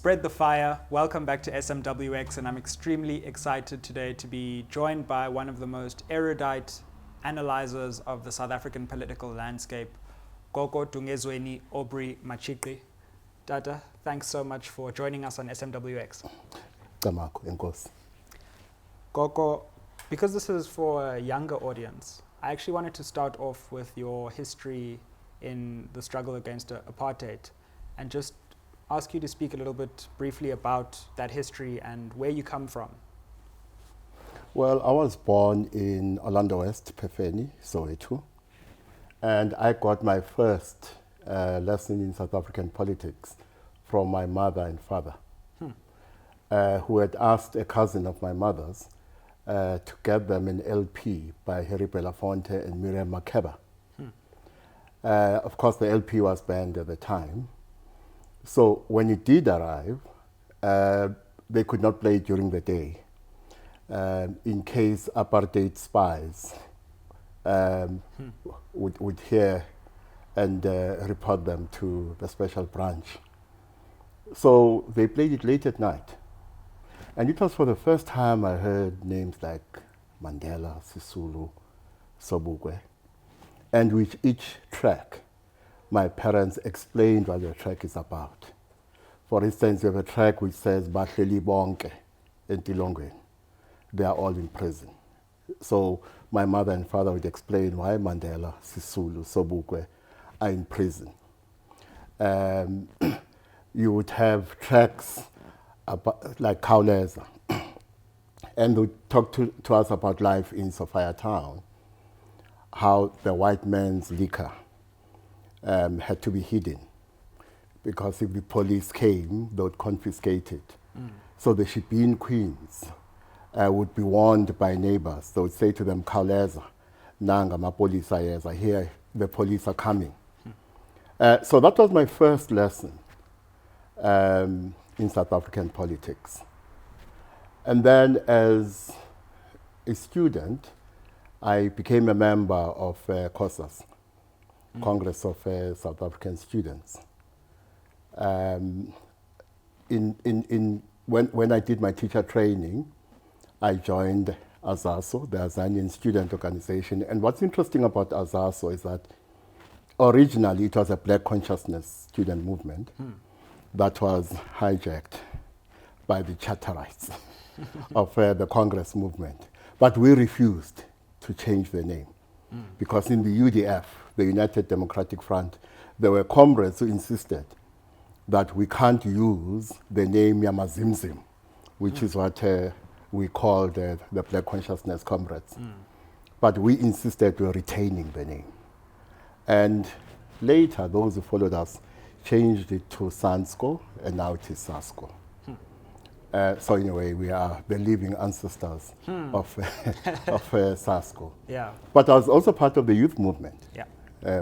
Spread the fire. Welcome back to SMWX, and I'm extremely excited today to be joined by one of the most erudite analyzers of the South African political landscape, Gogo Dungezweni Aubrey Matshiqi. Tata, thanks so much for joining us on SMWX. Gogo, because this is for a younger audience, I actually wanted to start off with your history in the struggle against apartheid and just ask you to speak a little bit briefly about that history and where you come from. Well, I was born in Orlando West, Pefeni, Soweto, and I got my first lesson in South African politics from my mother and father, who had asked a cousin of my mother's to get them an LP by Harry Belafonte and Miriam Makeba. Of course, the LP was banned at the time. So when it did arrive, they could not play it during the day in case apartheid spies would hear and report them to the special branch. So they played it late at night. And it was for the first time I heard names like Mandela, Sisulu, Sobukwe. And with each track, my parents explained what the track is about. For instance, you have a track which says, Bahleli bonke entilongweni. They are all in prison. So my mother and father would explain why Mandela, Sisulu, Sobukwe are in prison. You would have tracks about, like Khawuleza, and they would talk to us about life in Sophia Town, how the white man's liquor had to be hidden because if the police came, they would confiscate it. So the Shibin queens would be warned by neighbors. They would say to them, Khawuleza, nanga mapolisa yeza, here the police are coming. So that was my first lesson in South African politics. And then as a student, I became a member of COSAS, Congress of South African Students. When I did my teacher training, I joined AZASO, the Azanian Student Organization. And what's interesting about AZASO is that originally it was a black consciousness student movement that was hijacked by the charterites of the Congress movement. But we refused to change the name because in the UDF, the United Democratic Front, there were comrades who insisted that we can't use the name Yamazimzim, which is what we called the Black Consciousness comrades. But we insisted we were retaining the name. And later, those who followed us changed it to SANSCO, and now it is SASCO. So in a way, we are the living ancestors of SASCO. Yeah. But I was also part of the youth movement, Yeah.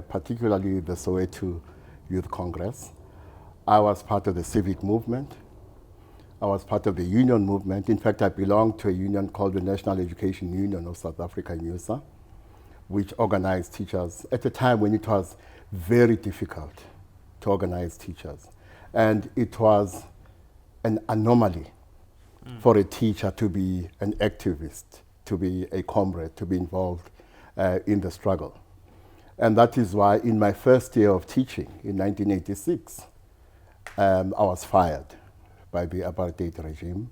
Particularly the Soweto Youth Congress. I was part of the civic movement. I was part of the union movement. In fact, I belonged to a union called the National Education Union of South Africa, NUSA, which organized teachers at a time when it was very difficult to organize teachers. And it was an anomaly for a teacher to be an activist, to be a comrade, to be involved in the struggle. And that is why in my first year of teaching in 1986, I was fired by the apartheid regime.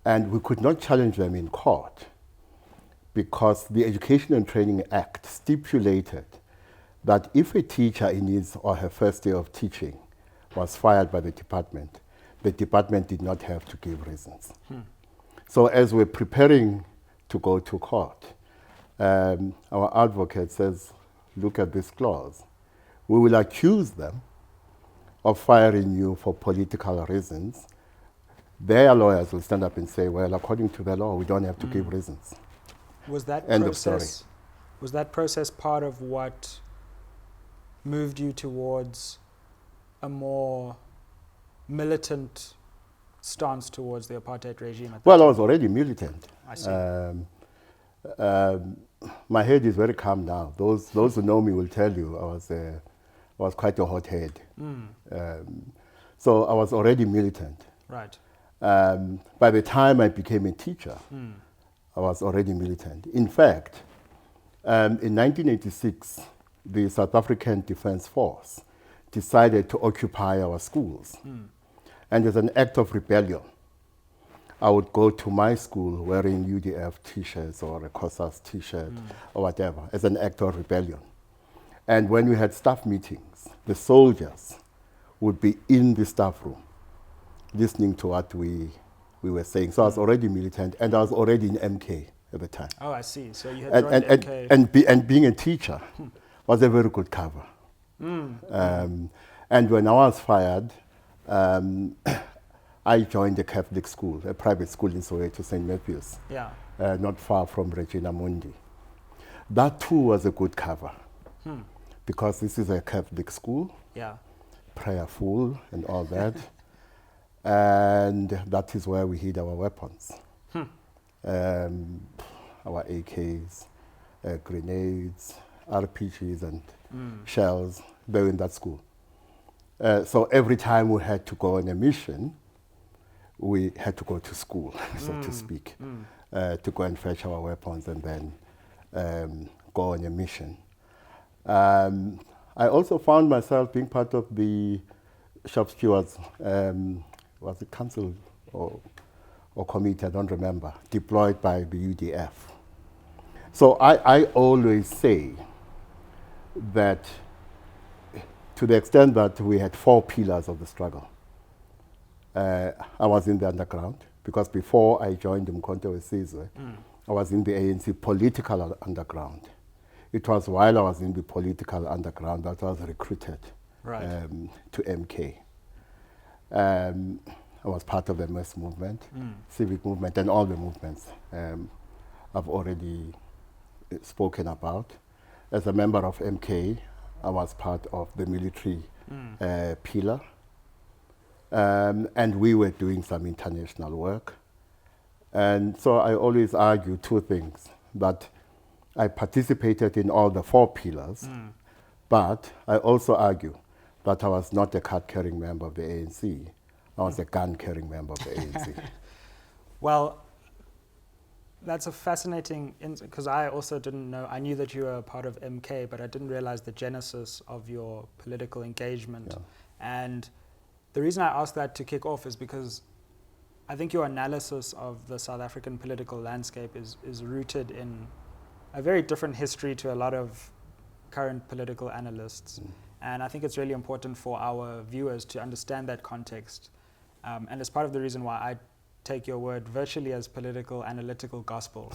And we could not challenge them in court because the Education and Training Act stipulated that if a teacher in his or her first year of teaching was fired by the department did not have to give reasons. So as we're preparing to go to court, our advocate says, look at this clause. We will accuse them of firing you for political reasons. Their lawyers will stand up and say, well, according to the law, we don't have to give reasons. Was that End process, of story. Was that process part of what moved you towards a more militant stance towards the apartheid regime? Well, I was already militant. I see. My head is very calm now. Those who know me will tell you I was quite a hothead. So I was already militant. Right. By the time I became a teacher, I was already militant. In fact, in 1986, the South African Defence Force decided to occupy our schools. And as an act of rebellion, I would go to my school wearing UDF t-shirts or a COSAS t-shirt or whatever, as an act of rebellion. And when we had staff meetings, the soldiers would be in the staff room listening to what we were saying. So I was already militant, and I was already in MK at the time. Oh, I see. So you had joined MK. And being a teacher was a very good cover. And when I was fired, I joined a Catholic school, a private school in Soweto, St. Matthew's, not far from Regina Mundi. That too was a good cover, because this is a Catholic school, prayerful and all that, and that is where we hid our weapons, our AKs, grenades, RPGs, and shells. They were in that school. So every time we had to go on a mission, we had to go to school, so to speak, to go and fetch our weapons and then go on a mission. I also found myself being part of the shop stewards, was it council or committee, I don't remember, deployed by the UDF. So I always say that to the extent that we had 4 pillars of the struggle, I was in the underground, because before I joined Umkhonto weSizwe, I was in the ANC political underground. It was while I was in the political underground that I was recruited to MK. I was part of the mass movement, civic movement, and all the movements I've already spoken about. As a member of MK, I was part of the military pillar. And we were doing some international work. And so I always argue 2 things, that I participated in all the 4 pillars, but I also argue that I was not a card-carrying member of the ANC. I was a gun-carrying member of the ANC. Well, that's a fascinating, because I also didn't know, I knew that you were a part of MK, but I didn't realize the genesis of your political engagement. And the reason I asked that to kick off is because I think your analysis of the South African political landscape is rooted in a very different history to a lot of current political analysts. And I think it's really important for our viewers to understand that context. And it's part of the reason why I take your word virtually as political analytical gospel.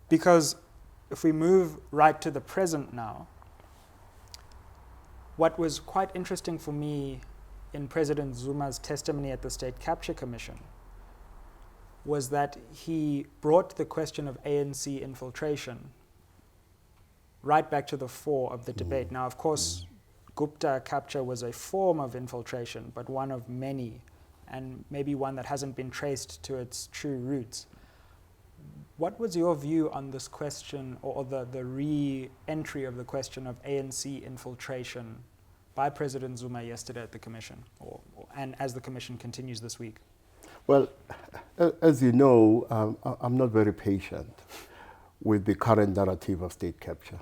Because if we move right to the present now, what was quite interesting for me in President Zuma's testimony at the State Capture Commission was that he brought the question of ANC infiltration right back to the fore of the debate. Now, of course, Gupta capture was a form of infiltration, but one of many, and maybe one that hasn't been traced to its true roots. What was your view on this question, or the re-entry of the question of ANC infiltration by President Zuma yesterday at the Commission, and as the Commission continues this week? Well, as you know, I'm not very patient with the current narrative of state capture.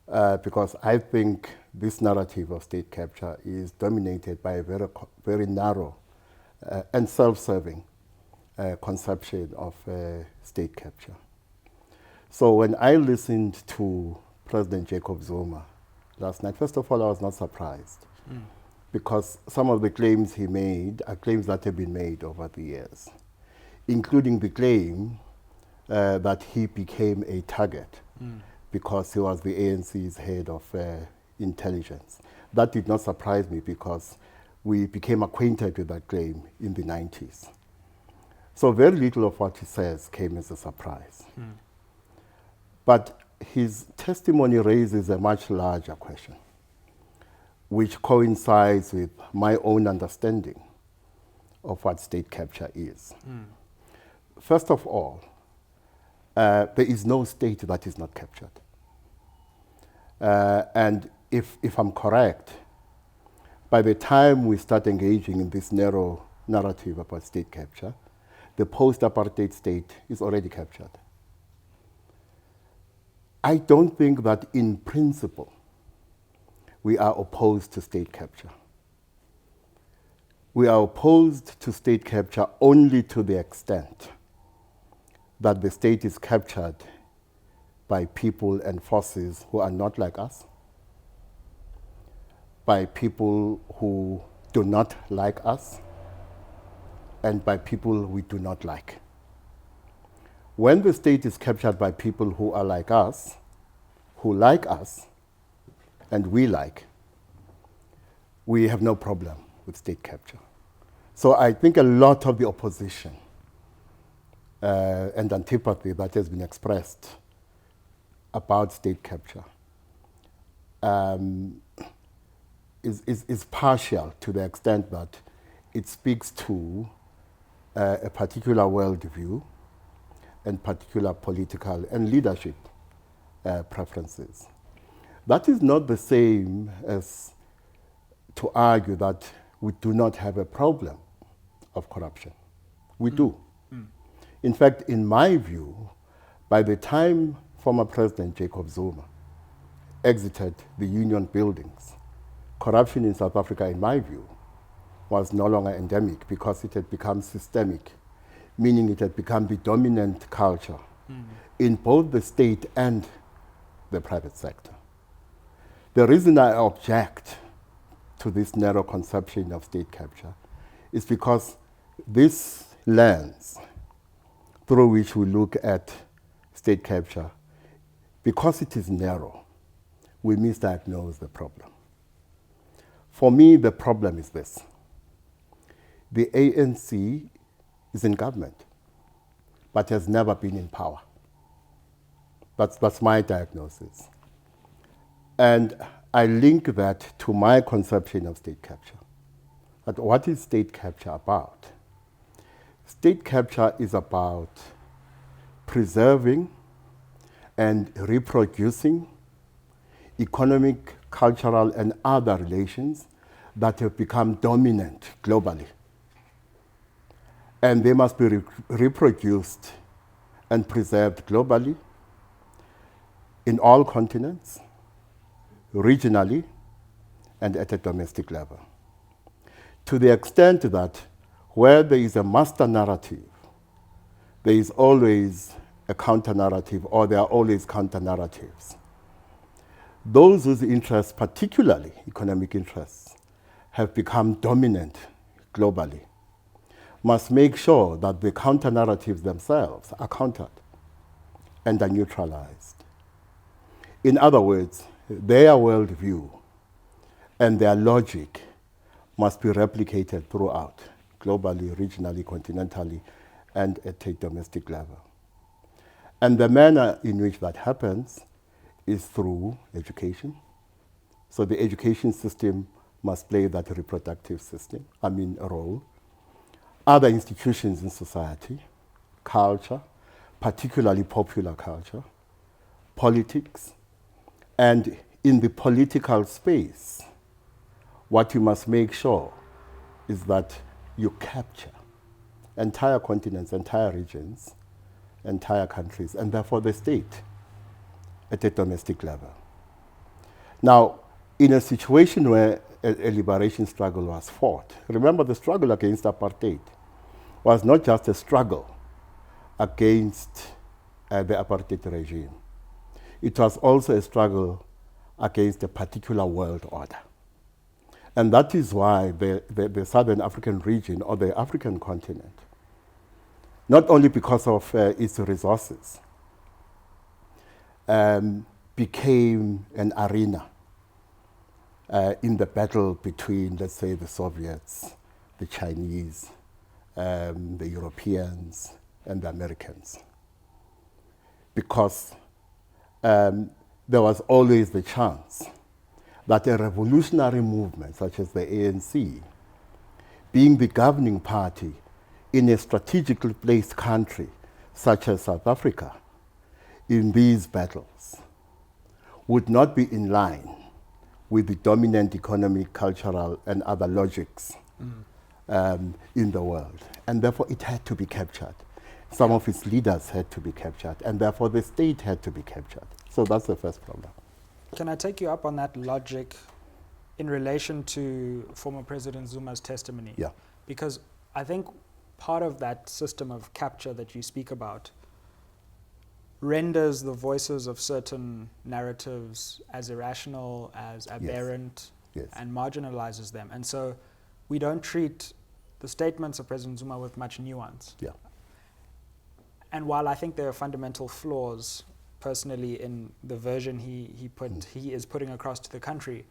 Because I think this narrative of state capture is dominated by a very narrow and self-serving conception of state capture. So when I listened to President Jacob Zuma last night, first of all, I was not surprised, because some of the claims he made are claims that have been made over the years, including the claim that he became a target because he was the ANC's head of intelligence. That did not surprise me, because we became acquainted with that claim in the 90s. So very little of what he says came as a surprise. But his testimony raises a much larger question, which coincides with my own understanding of what state capture is. First of all, there is no state that is not captured. And if I'm correct, by the time we start engaging in this narrow narrative about state capture, the post-apartheid state is already captured. I don't think that in principle we are opposed to state capture. We are opposed to state capture only to the extent that the state is captured by people and forces who are not like us, by people who do not like us, and by people we do not like. When the state is captured by people who are like us, and we like, we have no problem with state capture. So I think a lot of the opposition and antipathy that has been expressed about state capture is partial to the extent that it speaks to a particular worldview and particular political and leadership preferences. That is not the same as to argue that we do not have a problem of corruption. We do. In fact, in my view, by the time former President Jacob Zuma exited the union buildings, corruption in South Africa, in my view, was no longer endemic because it had become systemic, meaning it had become the dominant culture in both the state and the private sector. The reason I object to this narrow conception of state capture is because this lens through which we look at state capture, because it is narrow, we misdiagnose the problem. For me, the problem is this. The ANC is in government, but has never been in power. That's my diagnosis. And I link that to my conception of state capture. But what is state capture about? State capture is about preserving and reproducing economic, cultural, and other relations that have become dominant globally. And they must be reproduced and preserved globally in all continents, regionally, and at a domestic level. To the extent that where there is a master narrative, there is always a counter-narrative, or there are always counter-narratives. Those whose interests, particularly economic interests, have become dominant globally, must make sure that the counter-narratives themselves are countered and are neutralized. In other words, their worldview and their logic must be replicated throughout, globally, regionally, continentally, and at a domestic level. And the manner in which that happens is through education. So the education system must play that reproductive role. Other institutions in society, culture, particularly popular culture, politics, and in the political space, what you must make sure is that you capture entire continents, entire regions, entire countries, and therefore the state at a domestic level. Now, in a situation where a liberation struggle was fought, remember the struggle against apartheid was not just a struggle against the apartheid regime. It was also a struggle against a particular world order. And that is why the Southern African region, or the African continent, not only because of its resources, became an arena in the battle between, let's say, the Soviets, the Chinese, the Europeans, and the Americans. Because there was always the chance that a revolutionary movement such as the ANC, being the governing party in a strategically placed country such as South Africa, in these battles, would not be in line with the dominant economic, cultural, and other logics in the world. And therefore, it had to be captured. Some of its leaders had to be captured, and therefore the state had to be captured. So that's the first problem. Can I take you up on that logic in relation to former President Zuma's testimony? Yeah. Because I think part of that system of capture that you speak about renders the voices of certain narratives as irrational, as aberrant, Yes. and marginalizes them. And so we don't treat the statements of President Zuma with much nuance. Yeah. And while I think there are fundamental flaws, personally, in the version he is putting across to the country,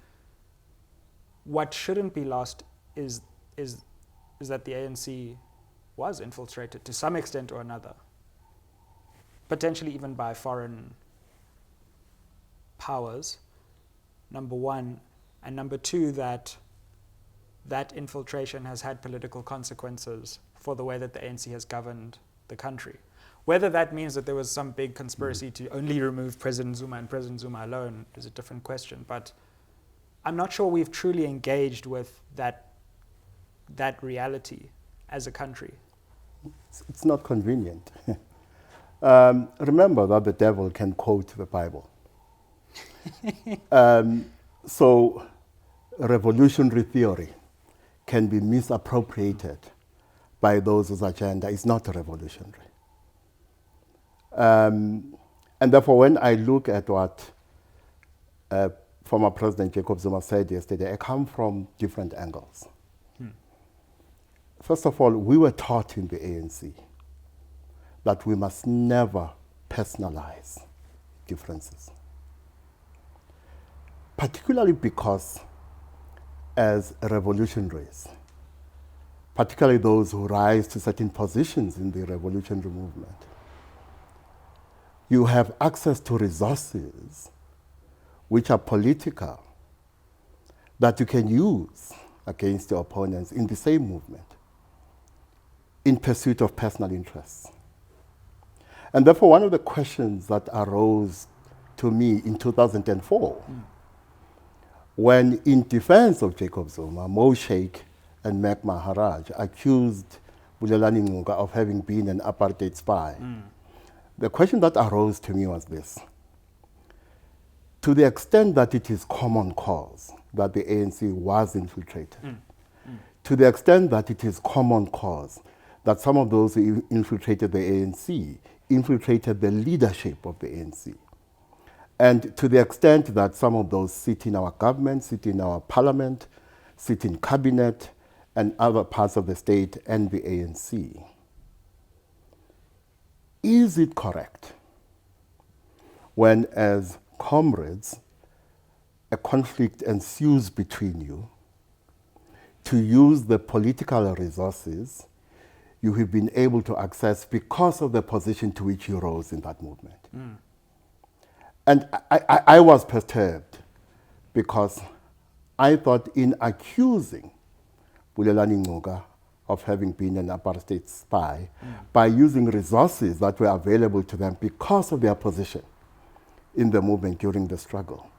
what shouldn't be lost is that the ANC was infiltrated to some extent or another, potentially even by foreign powers, number one, and number two, that infiltration has had political consequences for the way that the ANC has governed the country. Whether that means that there was some big conspiracy to only remove President Zuma and President Zuma alone is a different question, but I'm not sure we've truly engaged with that reality as a country. It's not convenient. Remember that the devil can quote the Bible. So revolutionary theory can be misappropriated by those whose agenda is not revolutionary. And therefore, when I look at what former President Jacob Zuma said yesterday, I come from different angles. First of all, we were taught in the ANC that we must never personalize differences. Particularly because as revolutionaries, particularly those who rise to certain positions in the revolutionary movement, you have access to resources which are political that you can use against your opponents in the same movement in pursuit of personal interests. And therefore, one of the questions that arose to me in 2004, when in defense of Jacob Zuma, Mo Sheikh and Mac Maharaj accused Bulelani Ngcuka of having been an apartheid spy, the question that arose to me was this: to the extent that it is common cause that the ANC was infiltrated, to the extent that it is common cause that some of those who infiltrated the ANC infiltrated the leadership of the ANC, and to the extent that some of those sit in our government, sit in our parliament, sit in cabinet and other parts of the state and the ANC, is it correct when, as comrades, a conflict ensues between you, to use the political resources you have been able to access because of the position to which you rose in that movement? And I was perturbed because I thought, in accusing Bulelani Ngcuka of having been an apartheid spy by using resources that were available to them because of their position in the movement during the struggle,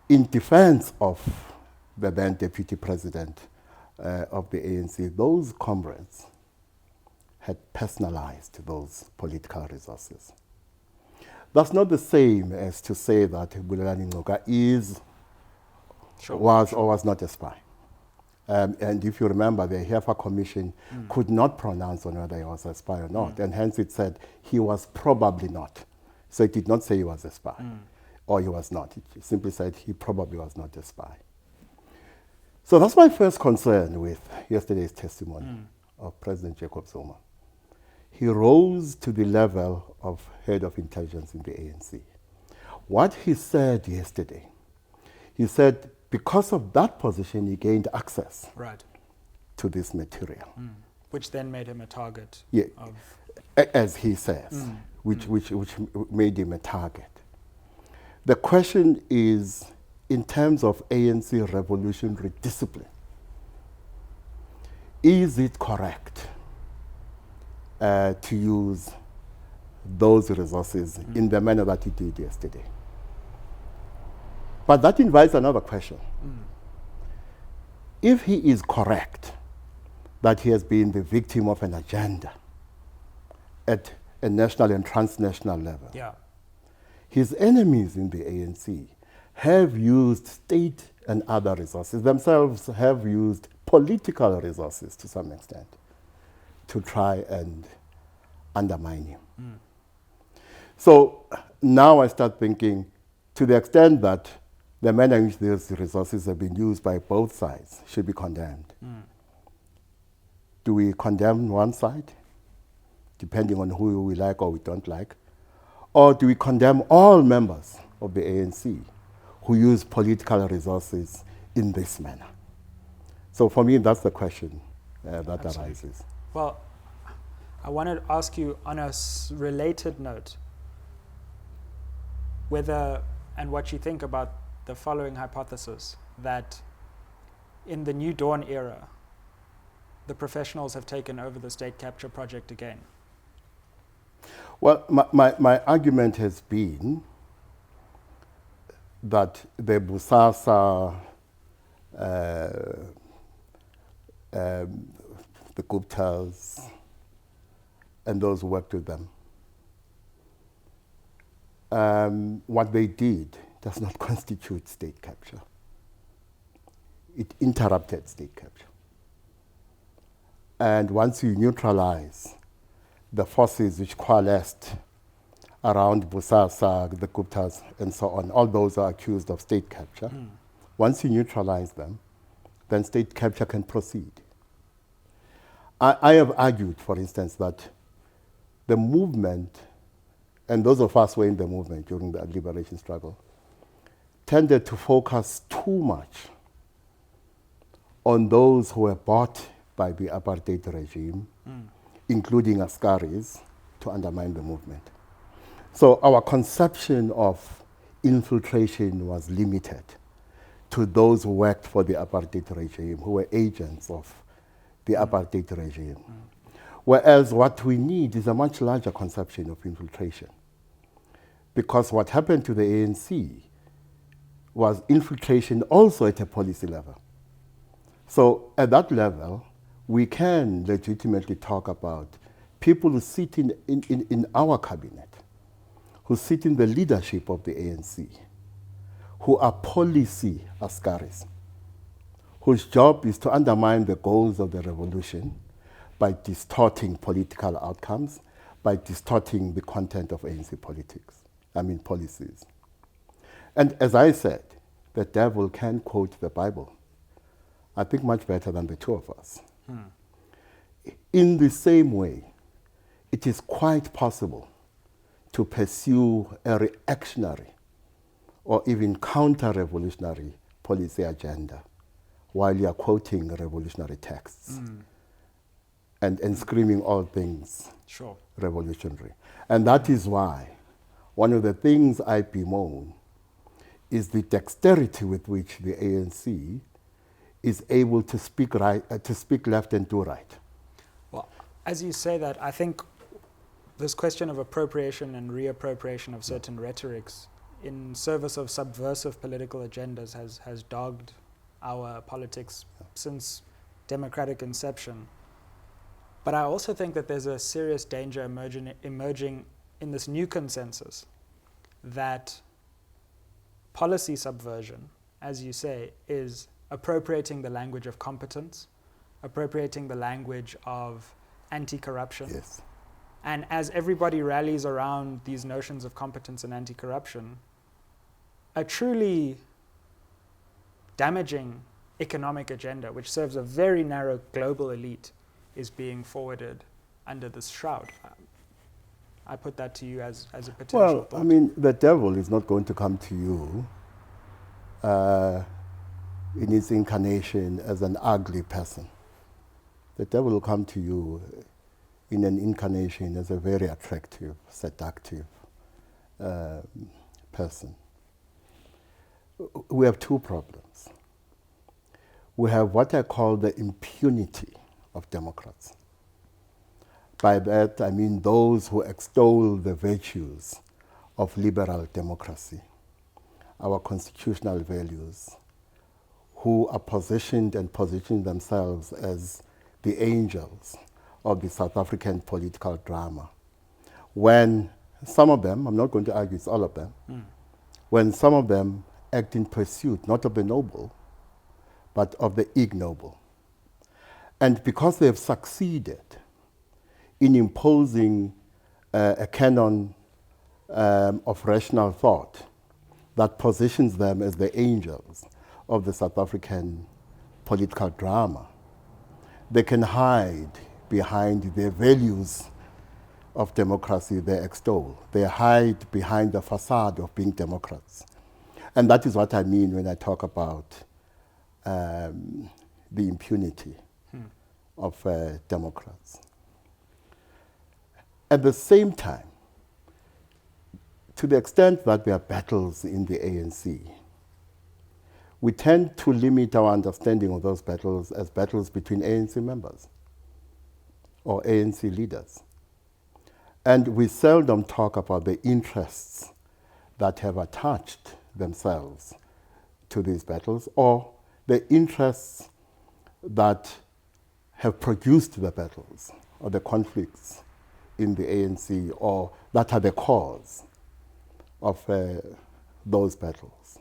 in defense of the then deputy president of the ANC, those comrades had personalized those political resources. That's not the same as to say that Bulelani Ngcuka was or was not a spy. And if you remember, the Heifer Commission could not pronounce on whether he was a spy or not, and hence it said he was probably not. So it did not say he was a spy, or he was not. It simply said he probably was not a spy. So that's my first concern with yesterday's testimony of President Jacob Zuma. He rose to the level of head of intelligence in the ANC. What he said yesterday, he said because of that position, he gained access to this material. Which then made him a target of... As he says, which made him a target. The question is, in terms of ANC revolutionary discipline, is it correct to use those resources in the manner that he did yesterday? But that invites another question. If he is correct that he has been the victim of an agenda at a national and transnational level, Yeah. his enemies in the ANC have used state and other resources, themselves have used political resources to some extent to try and undermine him. So now I start thinking, to the extent that the manner in which these resources have been used by both sides should be condemned. Do we condemn one side, depending on who we like or we don't like? Or do we condemn all members of the ANC who use political resources in this manner? So for me, that's the question that Absolutely. arises. Well, I want to ask you on a related note, whether and what you think about the following hypothesis, that in the New Dawn era, the professionals have taken over the state capture project again. Well, my argument has been that the Busasa, the Guptas, and those who worked with them, what they did does not constitute state capture. It interrupted state capture. And once you neutralize the forces which coalesced around Busasa, the Guptas, and so on, all those are accused of state capture. Once you neutralize them, then state capture can proceed. I have argued, for instance, that the movement, and those of us who were in the movement during the liberation struggle, tended to focus too much on those who were bought by the apartheid regime, including Askaris, to undermine the movement. So our conception of infiltration was limited to those who worked for the apartheid regime, who were agents of the apartheid regime. Whereas what we need is a much larger conception of infiltration. Because what happened to the ANC was infiltration also at a policy level. So at that level, we can legitimately talk about people who sit in our cabinet, who sit in the leadership of the ANC, who are policy askaris, whose job is to undermine the goals of the revolution by distorting political outcomes, by distorting the content of ANC policies. And as I said, the devil can quote the Bible, I think much better than the two of us. In the same way, it is quite possible to pursue a reactionary or even counter-revolutionary policy agenda while you are quoting revolutionary texts and screaming all things revolutionary. And that is why one of the things I bemoan is the dexterity with which the ANC is able to speak left and do right. Well, as you say that, I think this question of appropriation and reappropriation of certain rhetorics in service of subversive political agendas has dogged our politics since democratic inception. But I also think that there's a serious danger emerging in this new consensus that policy subversion, as you say, is appropriating the language of competence, appropriating the language of anti-corruption. Yes. And as everybody rallies around these notions of competence and anti-corruption, a truly damaging economic agenda, which serves a very narrow global elite, is being forwarded under this shroud. I put that to you as a potential Well, thought. I mean, the devil is not going to come to you in its incarnation as an ugly person. The devil will come to you in an incarnation as a very attractive, seductive person. We have two problems. We have what I call the impunity of Democrats. By that, I mean those who extol the virtues of liberal democracy our constitutional values, who are positioned and position themselves as the angels of the South African political drama. When some of them, I'm not going to argue it's all of them, when some of them act in pursuit, not of the noble, but of the ignoble. And because they have succeeded in imposing a canon of rational thought that positions them as the angels of the South African political drama, they can hide behind their values of democracy they extol. They hide behind the facade of being Democrats. And that is what I mean when I talk about the impunity of Democrats. At the same time, to the extent that there are battles in the ANC, we tend to limit our understanding of those battles as battles between ANC members or ANC leaders. And we seldom talk about the interests that have attached themselves to these battles, or the interests that have produced the battles or the conflicts in the ANC, or that are the cause of those battles.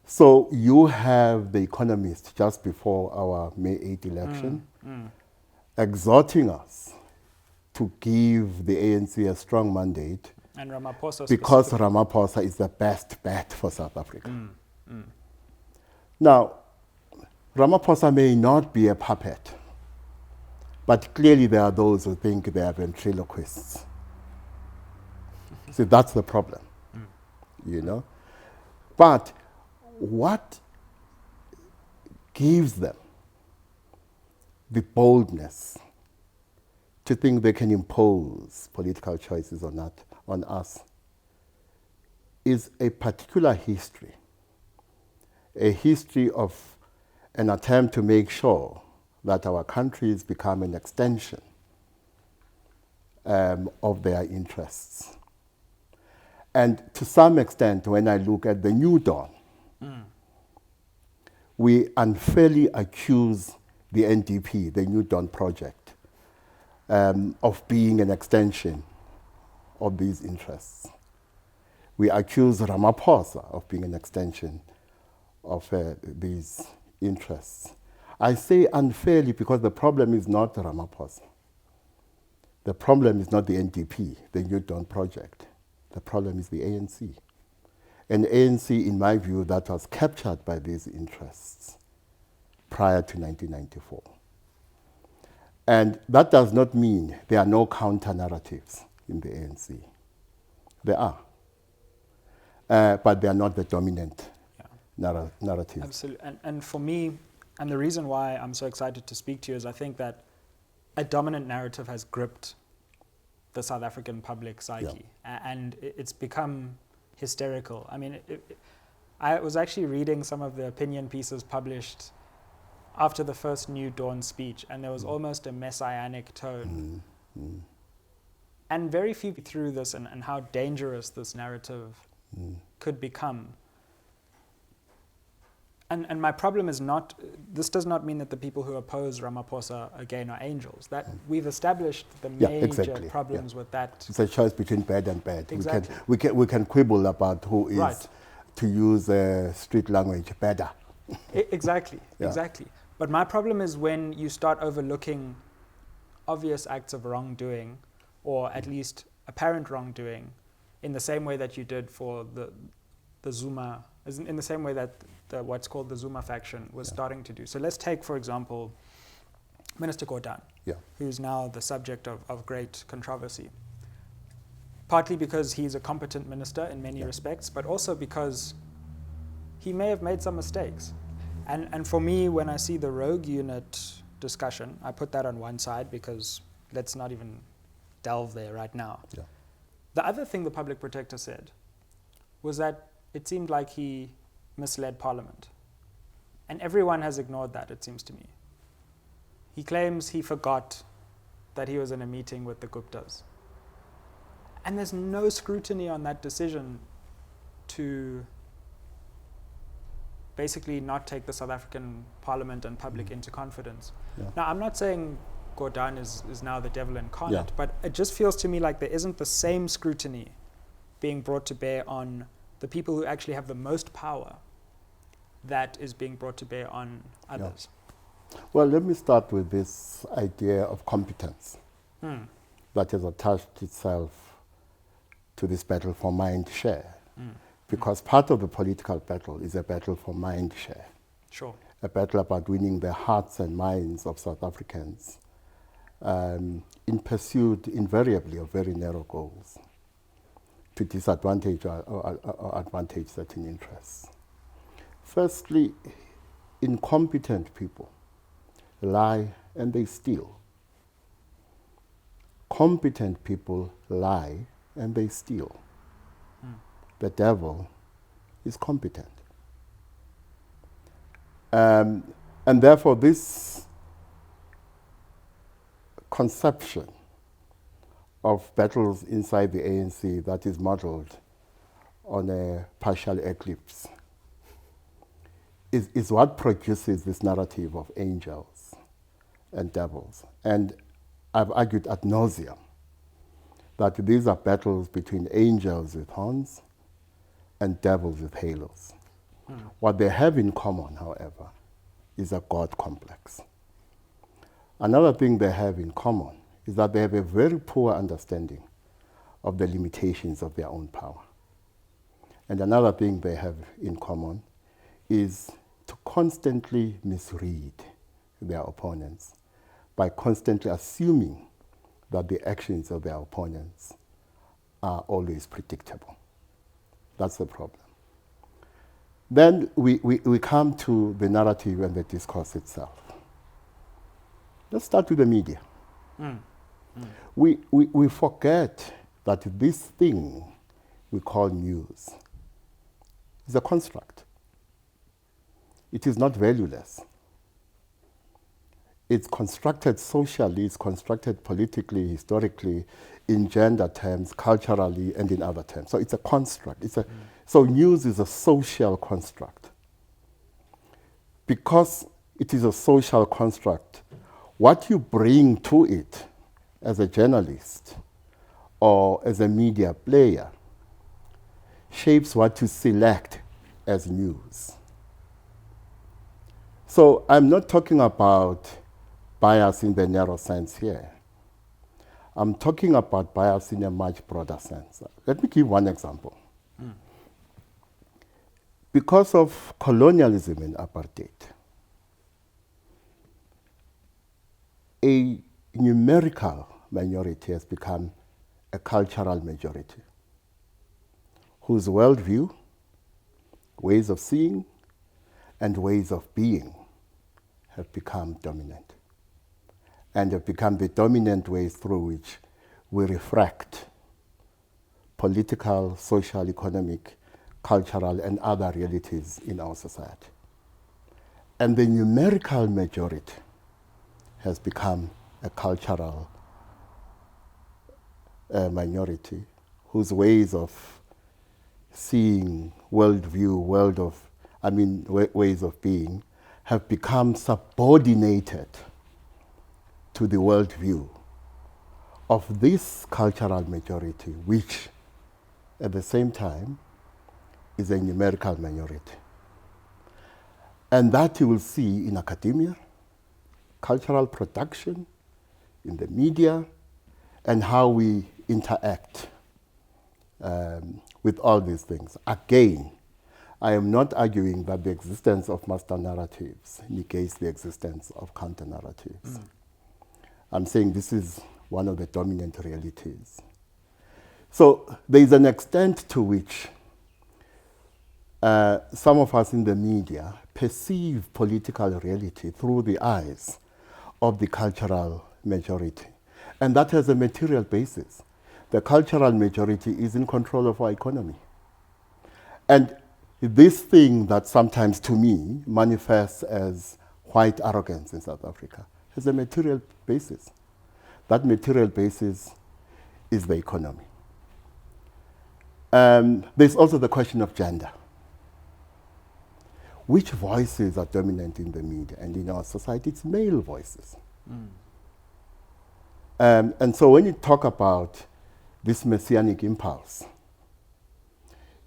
So you have The Economist just before our May 8 election exhorting us to give the ANC a strong mandate, And Ramaphosa because Ramaphosa is the best bet for South Africa. Now, Ramaphosa may not be a puppet, but clearly there are those who think they are ventriloquists. See, that's the problem, you know. But what gives them the boldness to think they can impose political choices on us is a particular history, a history of an attempt to make sure that our countries become an extension of their interests. And to some extent, when I look at the New Dawn, we unfairly accuse the NDP, the New Dawn project, of being an extension of these interests. We accuse Ramaphosa of being an extension of these interests. I say unfairly because the problem is not Ramaphosa. The problem is not the NDP, the New Dawn project. The problem is the ANC. An ANC, in my view, that was captured by these interests prior to 1994. And that does not mean there are no counter-narratives in the ANC. There are. But they are not the dominant narrative. Absolutely. And for me, and the reason why I'm so excited to speak to you is I think that a dominant narrative has gripped the South African public psyche. And it's become hysterical. I mean, I was actually reading some of the opinion pieces published after the first New Dawn speech, and there was almost a messianic tone. And very few through this and how dangerous this narrative could become. And my problem is not, this does not mean that the people who oppose Ramaphosa again are angels. That we've established the major problems with that. It's a choice between bad and bad. Exactly. We can quibble about who is, to use street language, better. Exactly. But my problem is when you start overlooking obvious acts of wrongdoing, or at least apparent wrongdoing, in the same way that you did for the Zuma, in the same way that what's called the Zuma faction was starting to do. So let's take, for example, Minister Gordhan, who's now the subject of great controversy. Partly because he's a competent minister in many respects, but also because he may have made some mistakes. And for me, when I see the rogue unit discussion, I put that on one side because let's not even delve there right now. The other thing the public protector said was that it seemed like he misled Parliament. And everyone has ignored that, it seems to me. He claims he forgot that he was in a meeting with the Guptas. And there's no scrutiny on that decision to basically not take the South African Parliament and public into confidence. Yeah. Now, I'm not saying Gordhan is now the devil incarnate, Yeah. but it just feels to me like there isn't the same scrutiny being brought to bear on the people who actually have the most power that is being brought to bear on others. Well, let me start with this idea of competence that has attached itself to this battle for mind share. Because part of the political battle is a battle for mind share. Sure. A battle about winning the hearts and minds of South Africans in pursuit invariably of very narrow goals to disadvantage or advantage certain interests. Firstly, incompetent people lie and they steal. Competent people lie and they steal. The devil is competent. And therefore this conception of battles inside the ANC that is modeled on a partial eclipse is what produces this narrative of angels and devils. And I've argued ad nauseum that these are battles between angels with horns and devils with halos. What they have in common, however, is a God complex. Another thing they have in common is that they have a very poor understanding of the limitations of their own power. And another thing they have in common is to constantly misread their opponents by constantly assuming that the actions of their opponents are always predictable. That's the problem. Then we come to the narrative and the discourse itself. Let's start with the media. We forget that this thing we call news is a construct. It is not valueless. It's constructed socially, it's constructed politically, historically, in gender terms, culturally, and in other terms. So it's a construct. So news is a social construct. Because it is a social construct, what you bring to it as a journalist or as a media player shapes what you select as news. So I'm not talking about bias in the narrow sense here. I'm talking about bias in a much broader sense. Let me give one example. Because of colonialism and apartheid, a numerical minority has become a cultural majority whose worldview, ways of seeing, and ways of being have become dominant and have become the dominant ways through which we refract political, social, economic, cultural, and other realities in our society. And the numerical majority has become a cultural minority whose ways of seeing, worldview, ways of being have become subordinated to the worldview of this cultural majority, which at the same time is a numerical minority. And that you will see in academia, cultural production, in the media, and how we interact with all these things. Again, I am not arguing that the existence of master narratives negates the existence of counter narratives. I'm saying this is one of the dominant realities. So there is an extent to which some of us in the media perceive political reality through the eyes of the cultural majority. And that has a material basis. The cultural majority is in control of our economy. And this thing that sometimes to me manifests as white arrogance in South Africa has a material basis. That material basis is the economy. There's also the question of gender. Which voices are dominant in the media? And in our society, it's male voices. And so when you talk about this messianic impulse,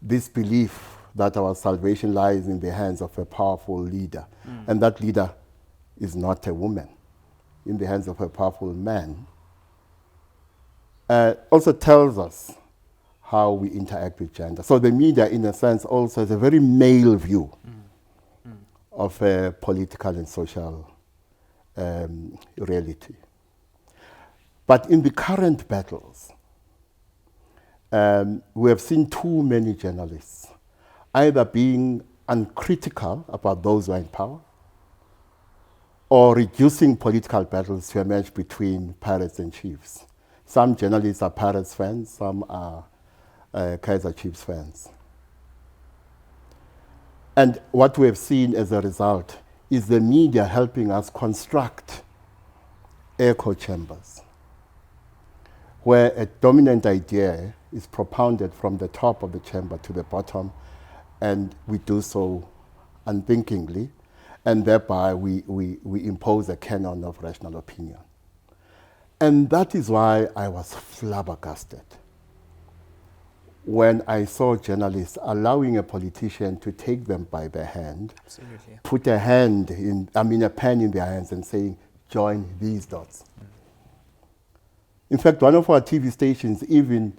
this belief that our salvation lies in the hands of a powerful leader, and that leader is not a woman, in the hands of a powerful man, also tells us how we interact with gender. So the media, in a sense, also has a very male view of a political and social reality. But in the current battles, we have seen too many journalists either being uncritical about those who are in power or reducing political battles to a match between pirates and chiefs. Some journalists are Pirates fans, some are Kaizer Chiefs fans. And what we have seen as a result is the media helping us construct echo chambers, where a dominant idea is propounded from the top of the chamber to the bottom, and we do so unthinkingly, and thereby we impose a canon of rational opinion. And that is why I was flabbergasted when I saw journalists allowing a politician to take them by the hand, Absolutely. put a pen in their hands and saying, join these dots. In fact, one of our TV stations even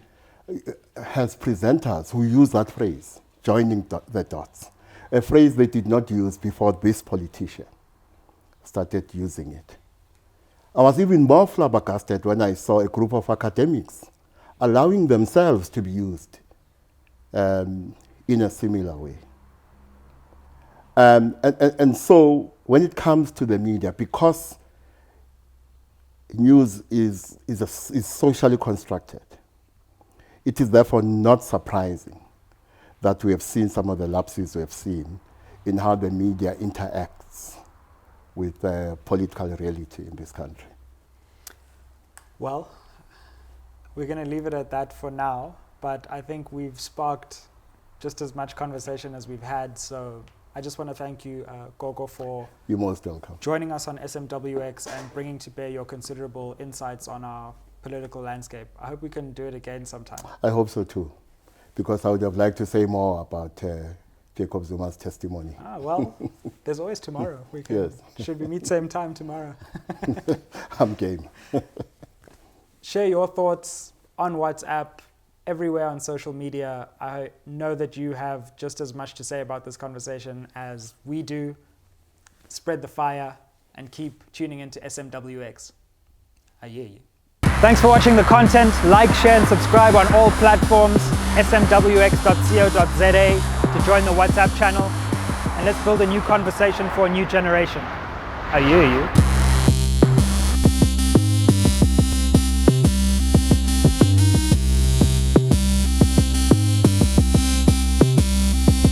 has presenters who use that phrase, joining the dots, a phrase they did not use before this politician started using it. I was even more flabbergasted when I saw a group of academics allowing themselves to be used in a similar way. And so when it comes to the media, because news is socially constructed, it is therefore not surprising that we have seen some of the lapses we have seen in how the media interacts with political reality in this country. Well, we're going to leave it at that for now, but I think we've sparked just as much conversation as we've had, so I just want to thank you, Gogo, for You're most welcome. joining us on SMWX and bringing to bear your considerable insights on our political landscape. I hope we can do it again sometime. I hope so too, because I would have liked to say more about Jacob Zuma's testimony. Well, there's always tomorrow. We can, Yes. Should we meet same time tomorrow? I'm game. Share your thoughts on WhatsApp, everywhere on social media. I know that you have just as much to say about this conversation as we do. Spread the fire and keep tuning into SMWX. Ayeye. Thanks for watching the content. Like, share and subscribe on all platforms. smwx.co.za to join the WhatsApp channel. And let's build a new conversation for a new generation. Ayeye.